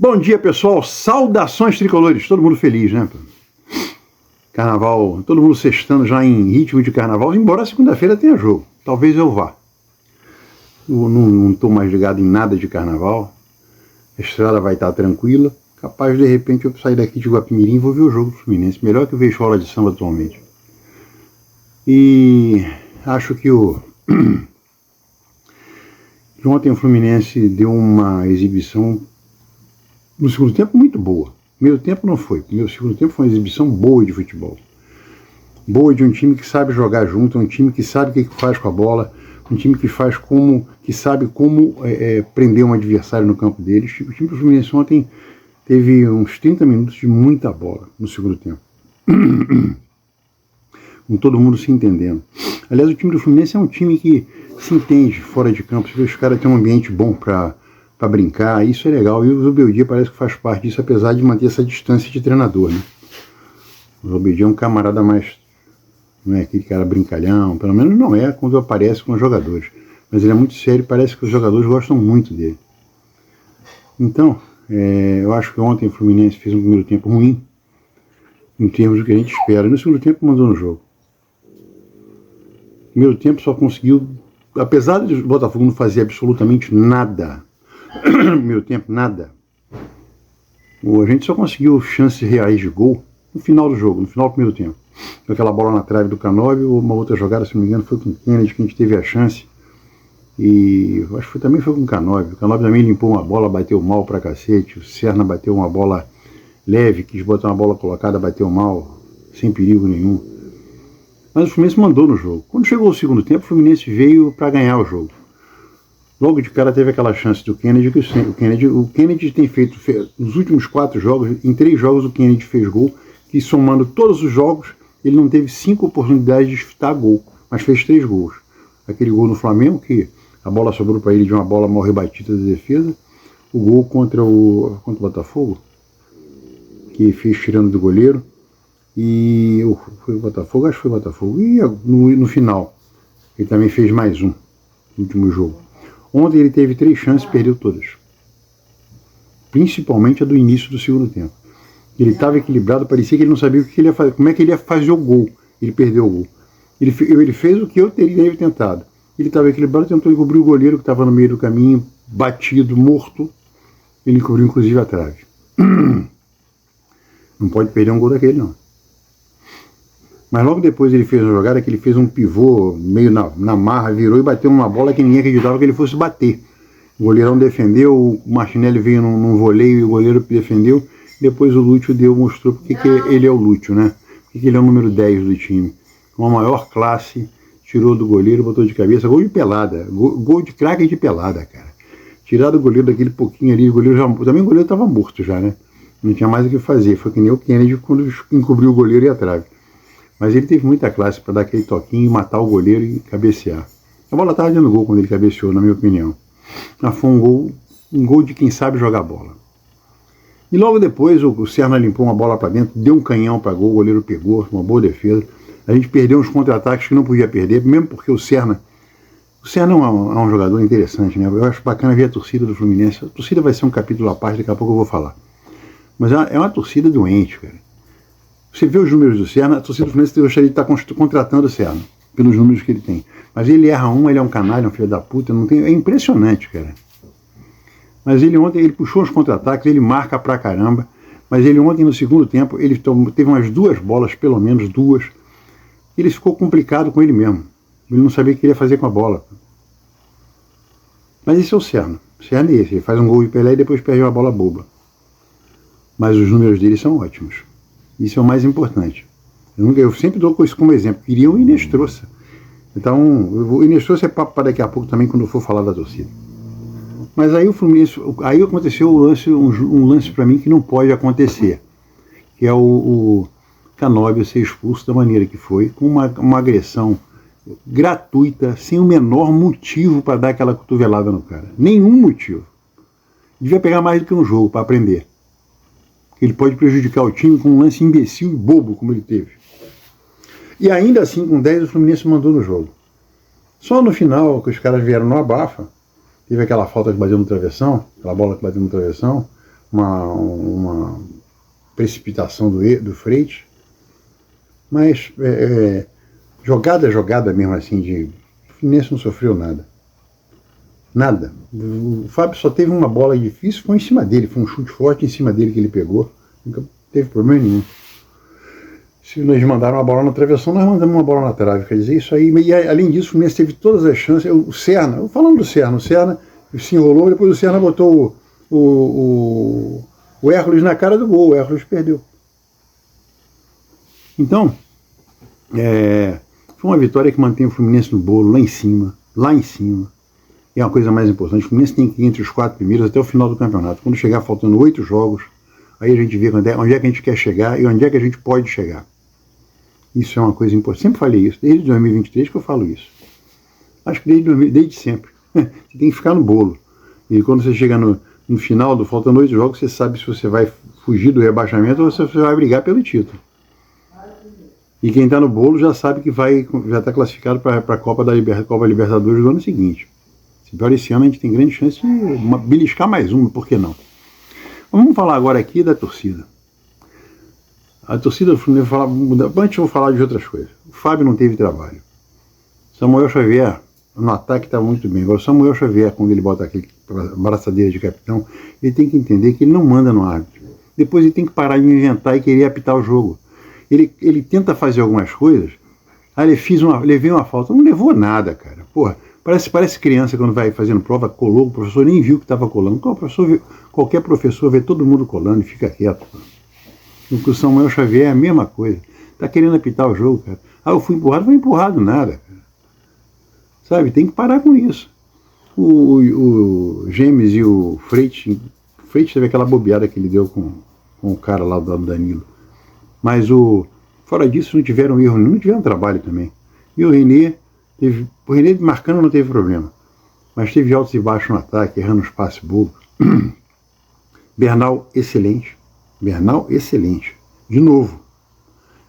Bom dia, pessoal. Saudações tricolores. Todo mundo feliz, né? Carnaval, todo mundo sextando já em ritmo de carnaval, embora segunda-feira tenha jogo. Talvez eu vá. Eu não estou mais ligado em nada de carnaval. A estrada vai estar tranquila. Capaz, de repente, eu sair daqui de Guapimirim e vou ver o jogo do Fluminense. Melhor que eu vejo escola de samba atualmente. E acho que ontem o Fluminense deu uma exibição no segundo tempo muito boa. Primeiro tempo não foi. O segundo tempo foi uma exibição boa de futebol. Boa de um time que sabe jogar junto, um time que sabe o que faz com a bola, um time que sabe como prender um adversário no campo deles. O time do Fluminense ontem teve uns 30 minutos de muita bola no segundo tempo. Com todo mundo se entendendo. Aliás, o time do Fluminense é um time que se entende fora de campo. Os caras têm um ambiente bom para brincar, isso é legal. E o Zubeldia parece que faz parte disso, apesar de manter essa distância de treinador, né? O Zubeldia é um camarada mais... não é aquele cara brincalhão, pelo menos não é quando aparece com os jogadores. Mas ele é muito sério e parece que os jogadores gostam muito dele. Então, eu acho que ontem o Fluminense fez um primeiro tempo ruim, em termos do que a gente espera. No segundo tempo mandou no jogo. No primeiro tempo só conseguiu, apesar de o Botafogo não fazer absolutamente nada, no primeiro tempo, nada. A gente só conseguiu chances reais de gol no final do jogo, no final do primeiro tempo. Aquela bola na trave do Canóbio, uma outra jogada, se não me engano, foi com o Kennedy que a gente teve a chance. E acho que também foi com o Canóbio. O Canóbio também limpou uma bola, bateu mal pra cacete. O Serna bateu uma bola leve, quis botar uma bola colocada, bateu mal, sem perigo nenhum. Mas o Fluminense mandou no jogo. Quando chegou o segundo tempo, o Fluminense veio para ganhar o jogo. Logo de cara teve aquela chance do Kennedy, que o Kennedy tem feito, nos últimos 4 jogos, em 3 jogos o Kennedy fez gol, que somando todos os jogos, ele não teve 5 oportunidades de chutar gol, mas fez 3 gols. Aquele gol no Flamengo, que a bola sobrou para ele de uma bola mal rebatida da defesa, o gol contra o Botafogo, que fez tirando do goleiro, e foi o Botafogo, acho que foi o Botafogo, e no final, ele também fez mais um, no último jogo. Ontem ele teve 3 chances e perdeu todas. Principalmente a do início do segundo tempo. Ele estava equilibrado, parecia que ele não sabia o que ele ia fazer, como é que ele ia fazer o gol. Ele perdeu o gol. Ele fez o que eu teria tentado. Ele estava equilibrado, tentou encobrir o goleiro que estava no meio do caminho, batido, morto. Ele encobriu inclusive a trave. Não pode perder um gol daquele, não. Mas logo depois ele fez uma jogada que ele fez um pivô meio na marra, virou e bateu uma bola que ninguém acreditava que ele fosse bater. O goleirão defendeu, o Martinelli veio num voleio e o goleiro defendeu. Depois o Lúcio mostrou porque que ele é o Lúcio, né? Porque ele é o número 10 do time. Com a maior classe, tirou do goleiro, botou de cabeça, gol de pelada. Gol de craque de pelada, cara. Tirar do goleiro daquele pouquinho ali, também o goleiro estava morto já, né? Não tinha mais o que fazer. Foi que nem o Kennedy quando encobriu o goleiro e a trave. Mas ele teve muita classe para dar aquele toquinho, matar o goleiro e cabecear. A bola estava dentro do gol quando ele cabeceou, na minha opinião. Mas foi um gol de quem sabe jogar bola. E logo depois o Serna limpou uma bola para dentro, deu um canhão para gol, o goleiro pegou, uma boa defesa. A gente perdeu uns contra-ataques que não podia perder, mesmo porque o Serna é um jogador interessante, né? Eu acho bacana ver a torcida do Fluminense. A torcida vai ser um capítulo à parte, daqui a pouco eu vou falar. Mas é uma torcida doente, cara. Você vê os números do Serna, a torcida do Fluminense gostaria de estar contratando o Serna, pelos números que ele tem. Mas ele erra ele é um canalha, um filho da puta, é impressionante, cara. Mas ele ontem, ele puxou os contra-ataques, ele marca pra caramba, mas ele ontem no segundo tempo, ele teve umas 2 bolas, pelo menos 2, ele ficou complicado com ele mesmo. Ele não sabia o que ele ia fazer com a bola. Mas esse é o Serna. O Serna é esse, ele faz um gol de Pelé e depois perde uma bola boba. Mas os números dele são ótimos. Isso é o mais importante. Eu sempre dou isso como exemplo. Queria o Inestrosa. Então, o Inestrosa é papo para daqui a pouco também, quando eu for falar da torcida. Mas aí o Fluminense, aí aconteceu um lance para mim que não pode acontecer, que é o Canóbio ser expulso da maneira que foi, com uma agressão gratuita, sem o menor motivo para dar aquela cotovelada no cara. Nenhum motivo. Devia pegar mais do que um jogo para aprender. Ele pode prejudicar o time com um lance imbecil e bobo como ele teve. E ainda assim, com 10, o Fluminense mandou no jogo. Só no final, que os caras vieram no abafa, teve aquela falta que bateu no travessão, aquela bola que bateu no travessão, uma precipitação do Freitas, mas jogada mesmo assim, o Fluminense não sofreu nada. Nada. O Fábio só teve uma bola difícil, foi em cima dele, foi um chute forte em cima dele que ele pegou, nunca teve problema nenhum. Se nós mandaram uma bola na travessão, nós mandamos uma bola na trave, quer dizer, isso aí, e além disso o Fluminense teve todas as chances, o Serna, falando do Serna, o Serna se enrolou, depois o Serna botou o Hércules na cara do gol, o Hércules perdeu. Então, foi uma vitória que mantém o Fluminense no bolo, lá em cima, e é uma coisa mais importante, o Fluminense tem que ir entre os 4 primeiros até o final do campeonato, quando chegar faltando 8 jogos, aí a gente vê onde é que a gente quer chegar e onde é que a gente pode chegar. Isso é uma coisa importante, sempre falei isso, desde 2023 que eu falo isso. Acho que desde sempre. Você tem que ficar no bolo. E quando você chega no final, faltando 8 jogos, você sabe se você vai fugir do rebaixamento ou se você vai brigar pelo título. E quem está no bolo já sabe que já está classificado para a Copa Libertadores do ano seguinte. Se pior esse ano, a gente tem grande chance de beliscar mais uma, por que não? Vamos falar agora aqui da torcida. A torcida do Fluminense, antes eu vou falar de outras coisas. O Fábio não teve trabalho. Samuel Xavier, no ataque está muito bem. Agora, o Samuel Xavier, quando ele bota aquele braçadeira de capitão, ele tem que entender que ele não manda no árbitro. Depois ele tem que parar de inventar e querer apitar o jogo. Ele tenta fazer algumas coisas, aí levei uma falta. Não levou nada, cara. Porra, parece criança quando vai fazendo prova, colou, o professor nem viu que estava colando. Qualquer professor vê todo mundo colando e fica quieto. O Samuel Xavier é a mesma coisa. Tá querendo apitar o jogo, cara. Ah, eu fui empurrado, não foi empurrado nada, cara. Sabe, tem que parar com isso. O James e o Freitas teve aquela bobeada que ele deu com o cara lá do Danilo. Mas fora disso não tiveram erro nenhum, não tiveram trabalho também. E o René marcando não teve problema. Mas teve altos e baixos no ataque, errando os passes bobos. Bernal, excelente. De novo.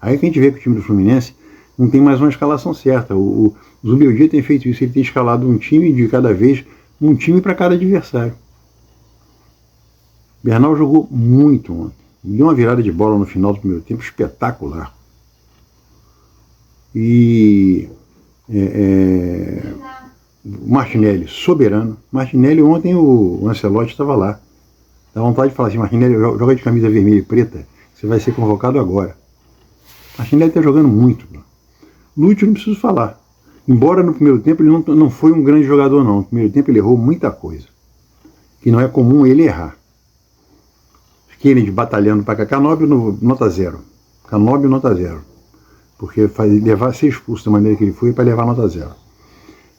Aí que a gente vê que o time do Fluminense não tem mais uma escalação certa. O Zubeldia tem feito isso, ele tem escalado um time de cada vez, um time para cada adversário. Bernal jogou muito ontem. Deu uma virada de bola no final do primeiro tempo espetacular. E o Martinelli, soberano. Martinelli, ontem o Ancelotti estava lá. Dá vontade de falar assim, Martinelli, joga de camisa vermelha e preta, você vai ser convocado agora. Martinelli está jogando muito. Lúcio não preciso falar. Embora no primeiro tempo ele não foi um grande jogador não. No primeiro tempo ele errou muita coisa. Que não é comum ele errar. Kennedy batalhando para cá. Canóbio nota 0. Canóbio nota 0. Porque ser expulso da maneira que ele foi para levar nota 0.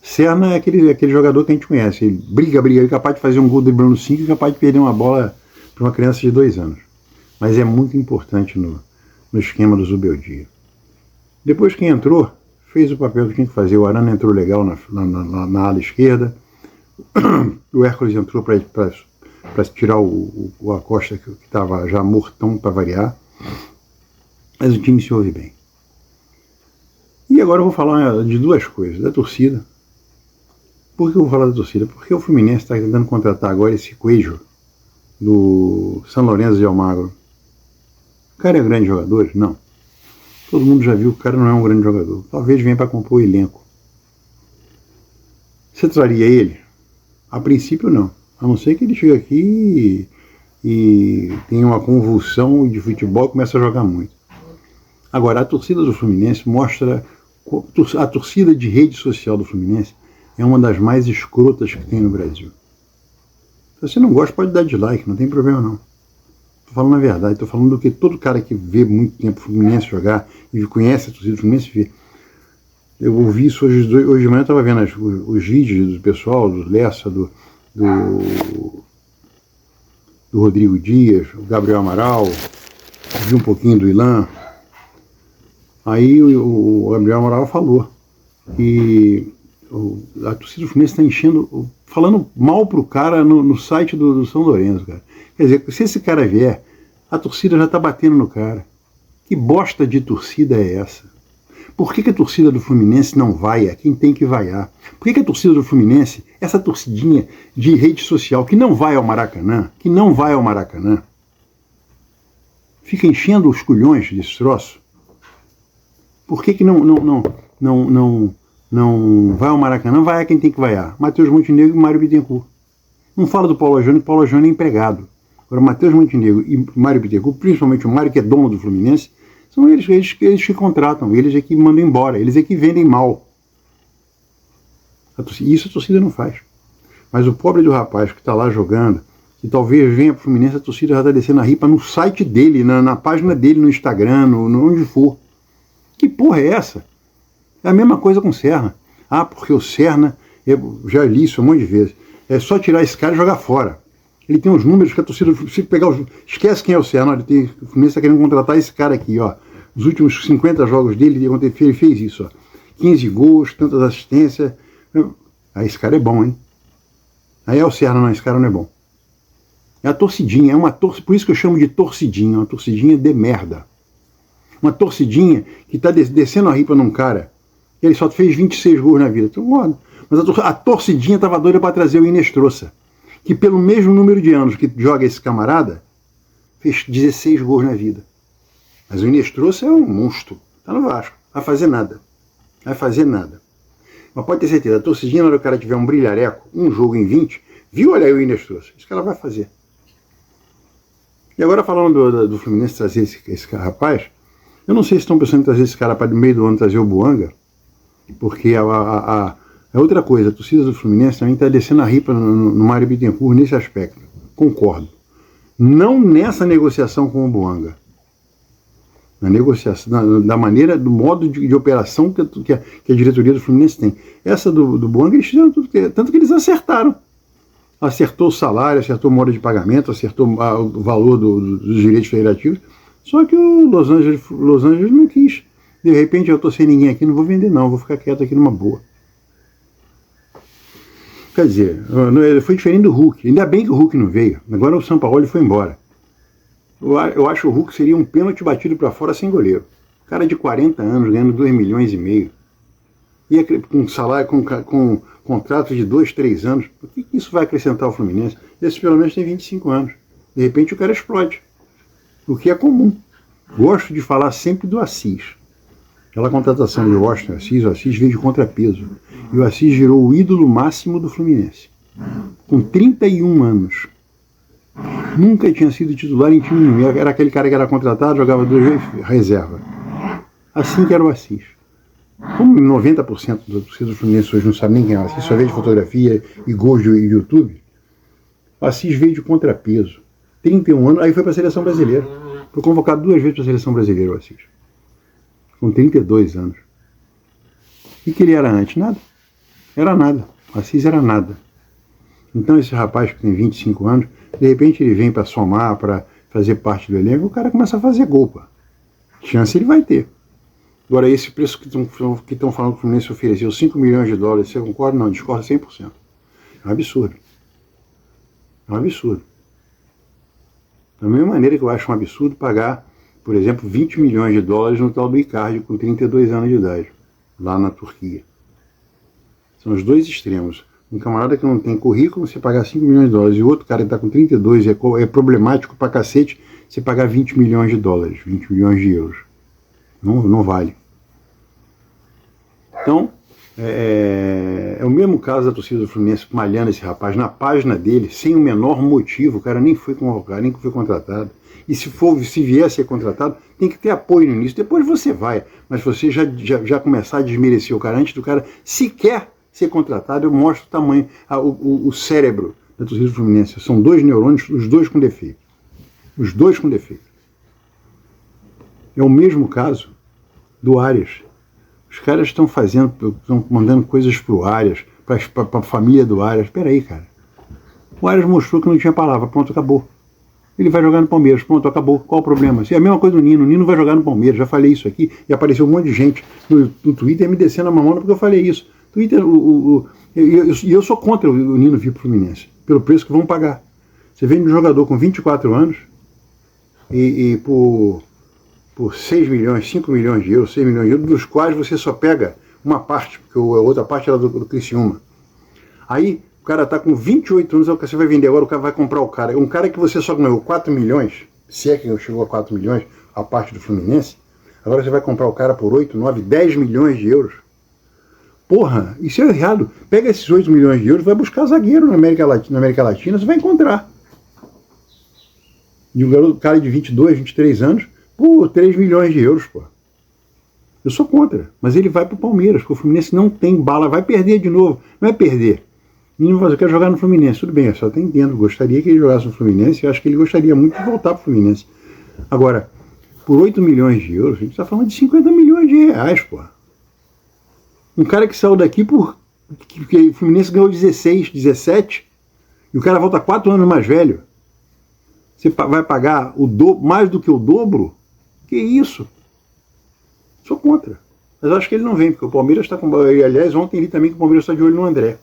Serna é aquele jogador que a gente conhece. Ele briga, ele é capaz de fazer um gol driblando 5 e capaz de perder uma bola para uma criança de 2 anos. Mas é muito importante no esquema do Zubeldia. Depois que entrou, fez o papel que tinha que fazer. O Arana entrou legal na ala esquerda. O Hércules entrou para tirar o Acosta, que estava já mortão para variar. Mas o time se ouve bem. E agora eu vou falar de duas coisas. Da torcida. Por que eu vou falar da torcida? Porque o Fluminense está tentando contratar agora esse Coelho do São Lourenço de Almagro. O cara é grande jogador? Não. Todo mundo já viu que o cara não é um grande jogador. Talvez venha para compor o elenco. Você traria ele? A princípio não. A não ser que ele chegue aqui e tenha uma convulsão de futebol e comece a jogar muito. Agora, a torcida do Fluminense mostra... A torcida de rede social do Fluminense é uma das mais escrotas que tem no Brasil. Se você não gosta, pode dar dislike, não tem problema não. Estou falando a verdade, estou falando do que todo cara que vê muito tempo o Fluminense jogar e conhece a torcida do Fluminense vê. Eu ouvi isso hoje de manhã, eu estava vendo os vídeos do pessoal, do Lessa, do Rodrigo Dias, o Gabriel Amaral, vi um pouquinho do Ilan. Aí o Gabriel Amaral falou que a torcida do Fluminense está enchendo, falando mal pro cara no site do São Lourenço, cara. Quer dizer, se esse cara vier, a torcida já está batendo no cara. Que bosta de torcida é essa? Por que a torcida do Fluminense não vaia quem tem que vaiar? Por que a torcida do Fluminense, essa torcidinha de rede social que não vai ao Maracanã, fica enchendo os culhões desse troço? Por que não vai ao Maracanã? Vai a quem tem que vaiar. Matheus Montenegro e Mário Bittencourt. Não fala do Paulo Júnior, Paulo Júnior é empregado. Agora, Matheus Montenegro e Mário Bittencourt, principalmente o Mário, que é dono do Fluminense, são eles que contratam, eles é que mandam embora, eles é que vendem mal. Isso a torcida não faz. Mas o pobre do rapaz que está lá jogando, que talvez venha para o Fluminense, a torcida já está descendo a ripa no site dele, na página dele, no Instagram, onde for. Que porra é essa? É a mesma coisa com o Serna. Ah, porque o Serna, eu já li isso um monte de vezes, é só tirar esse cara e jogar fora. Ele tem os números que a torcida, se pegar esquece quem é o Serna, o Fluminense está querendo contratar esse cara aqui, ó. Os últimos 50 jogos dele, ele fez isso, ó. 15 gols, tantas assistências. Aí esse cara é bom, hein? Aí é o Serna, não, esse cara não é bom. É a torcidinha, por isso que eu chamo de torcidinha, uma torcidinha de merda. Uma torcidinha que está descendo a ripa num cara, ele só fez 26 gols na vida. Então, mas a torcidinha estava doida para trazer o Inestrosa, que pelo mesmo número de anos que joga esse camarada, fez 16 gols na vida. Mas o Inestrosa é um monstro, tá no Vasco, não vai fazer nada. Mas pode ter certeza, a torcidinha, na hora que o cara tiver um brilhareco, um jogo em 20, viu, olha aí o Inestrosa, isso que ela vai fazer. E agora falando do Fluminense trazer esse rapaz, eu não sei se estão pensando em trazer esse cara para no meio do ano trazer o Buanga, porque é outra coisa, a torcida do Fluminense também está descendo a ripa no Mário Bittencourt nesse aspecto. Concordo. Não nessa negociação com o Buanga. Na negociação, da maneira, do modo de operação que a diretoria do Fluminense tem. Essa do Buanga, eles fizeram tudo, tanto que eles acertaram. Acertou o salário, acertou o modo de pagamento, acertou o valor dos direitos federativos, só que o Los Angeles não quis. De repente, eu estou sem ninguém aqui, não vou vender não, vou ficar quieto aqui numa boa. Quer dizer, foi diferente do Hulk. Ainda bem que o Hulk não veio. Agora o Sampaoli foi embora. Eu acho que o Hulk seria um pênalti batido para fora sem goleiro. Cara de 40 anos, ganhando 2,5 milhões. Ia com salário, com contrato de 2, 3 anos. O que isso vai acrescentar ao Fluminense? Esse pelo menos tem 25 anos. De repente o cara explode. O que é comum. Gosto de falar sempre do Assis. Aquela contratação de Washington Assis, o Assis veio de contrapeso. E o Assis virou o ídolo máximo do Fluminense. Com 31 anos. Nunca tinha sido titular em time nenhum. Era aquele cara que era contratado, jogava 2 vezes reserva. Assim que era o Assis. Como 90% da torcida do Fluminense hoje não sabe nem quem é o Assis, só vê de fotografia e gols de YouTube, o Assis veio de contrapeso. 31 anos, aí foi para a seleção brasileira. Foi convocado 2 vezes para a seleção brasileira, o Assis. Com 32 anos. E que ele era antes? Nada. Era nada. O Assis era nada. Então esse rapaz que tem 25 anos, de repente ele vem para somar, para fazer parte do elenco, o cara começa a fazer gol, pô. Chance ele vai ter. Agora, esse preço que estão falando que o Fluminense ofereceu, 5 milhões de dólares, você concorda? Não, discorda 100%. É um absurdo. É um absurdo. Da mesma maneira que eu acho um absurdo pagar, por exemplo, 20 milhões de dólares no tal do Icardi, com 32 anos de idade, lá na Turquia. São os dois extremos. Um camarada que não tem currículo, você pagar 5 milhões de dólares, e o outro cara que está com 32, é problemático pra cacete, você pagar 20 milhões de dólares, 20 milhões de euros. Não vale. Então, é o mesmo caso da torcida do Fluminense malhando esse rapaz na página dele, sem o menor motivo. O cara nem foi convocado, nem foi contratado. E se vier a ser contratado, tem que ter apoio no início. Depois você vai. Mas você já começar a desmerecer o cara antes do cara sequer ser contratado, eu mostro o tamanho, o cérebro da torcida do Fluminense. São 2 neurônios, os dois com defeito. Os dois com defeito. É o mesmo caso do Arias. Os caras estão mandando coisas pro Arias, para a família do Arias. Espera aí, cara. O Arias mostrou que não tinha palavra, pronto, acabou. Ele vai jogar no Palmeiras, pronto, acabou. Qual o problema? É a mesma coisa do Nino. O Nino vai jogar no Palmeiras, já falei isso aqui, e apareceu um monte de gente no Twitter me descendo a mamona porque eu falei isso. Twitter, eu sou contra o Nino vir pro Fluminense, pelo preço que vão pagar. Você vende um jogador com 24 anos e por por 6 milhões, 5 milhões de euros, 6 milhões de euros, dos quais você só pega uma parte, porque a outra parte era do Criciúma. Aí o cara está com 28 anos, você vai vender agora, o cara vai comprar o cara. Um cara que você só ganhou 4 milhões, se é que chegou a 4 milhões, a parte do Fluminense, agora você vai comprar o cara por 8, 9, 10 milhões de euros. Porra, isso é errado. Pega esses 8 milhões de euros, vai buscar zagueiro na América Latina, você vai encontrar. E um garoto, cara de 22, 23 anos, por 3 milhões de euros, pô. Eu sou contra, mas ele vai pro Palmeiras, porque o Fluminense não tem bala, vai perder de novo. Não é perder. Eu quero jogar no Fluminense, tudo bem, eu só até entendo, gostaria que ele jogasse no Fluminense, eu acho que ele gostaria muito de voltar pro Fluminense. Agora, por 8 milhões de euros, a gente está falando de 50 milhões de reais, pô. Um cara que saiu daqui porque o Fluminense ganhou 16, 17, e o cara volta 4 anos mais velho. Você vai pagar mais do que o dobro? Que isso? Sou contra. Mas eu acho que ele não vem, porque o Palmeiras está com... Aliás, ontem li também que o Palmeiras está de olho no André.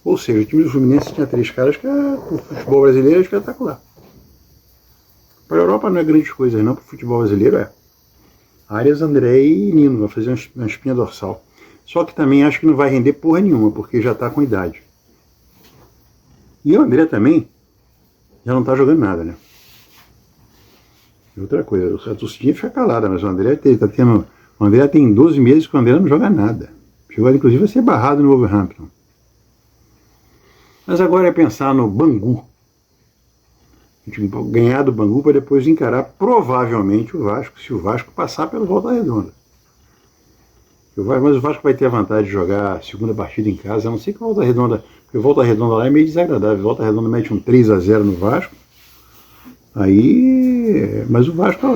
Ou seja, o time do Fluminense tinha 3 caras que o futebol brasileiro é espetacular. Para a Europa não é grande coisa, não. Para o futebol brasileiro é. Arias, André e Nino, vai fazer uma espinha dorsal. Só que também acho que não vai render porra nenhuma, porque já está com idade. E o André também já não está jogando nada, né? E outra coisa, a torcidinha fica calada, mas o André o André tem 12 meses que o André não joga nada. Chegou inclusive a ser barrado no Wolverhampton. Mas agora é pensar no Bangu. A gente ganhar do Bangu para depois encarar provavelmente o Vasco, se o Vasco passar pelo Volta Redonda. Mas o Vasco vai ter a vantagem de jogar a segunda partida em casa, a não ser que Volta Redonda, porque Volta Redonda lá é meio desagradável. Volta Redonda mete um 3-0 no Vasco, aí, mas o Vasco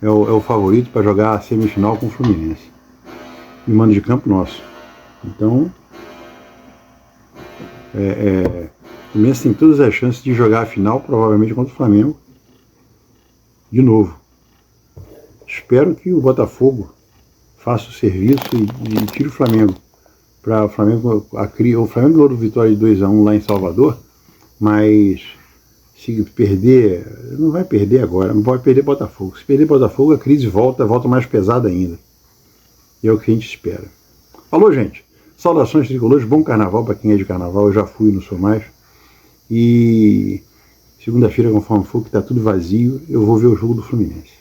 é o favorito para jogar a semifinal com o Fluminense. E mando de campo nosso. Então, o Fluminense tem todas as chances de jogar a final, provavelmente contra o Flamengo, de novo. Espero que o Botafogo faça o serviço e tire o Flamengo. Para o Flamengo, o Flamengo ganhou do Vitória de 2-1 lá em Salvador, mas se perder, não vai perder agora, não pode perder Botafogo. Se perder Botafogo, a crise volta mais pesada ainda. E é o que a gente espera. Falou, gente. Saudações tricolores, bom carnaval para quem é de carnaval, eu já fui, não sou mais. E segunda-feira, conforme for, que está tudo vazio, eu vou ver o jogo do Fluminense.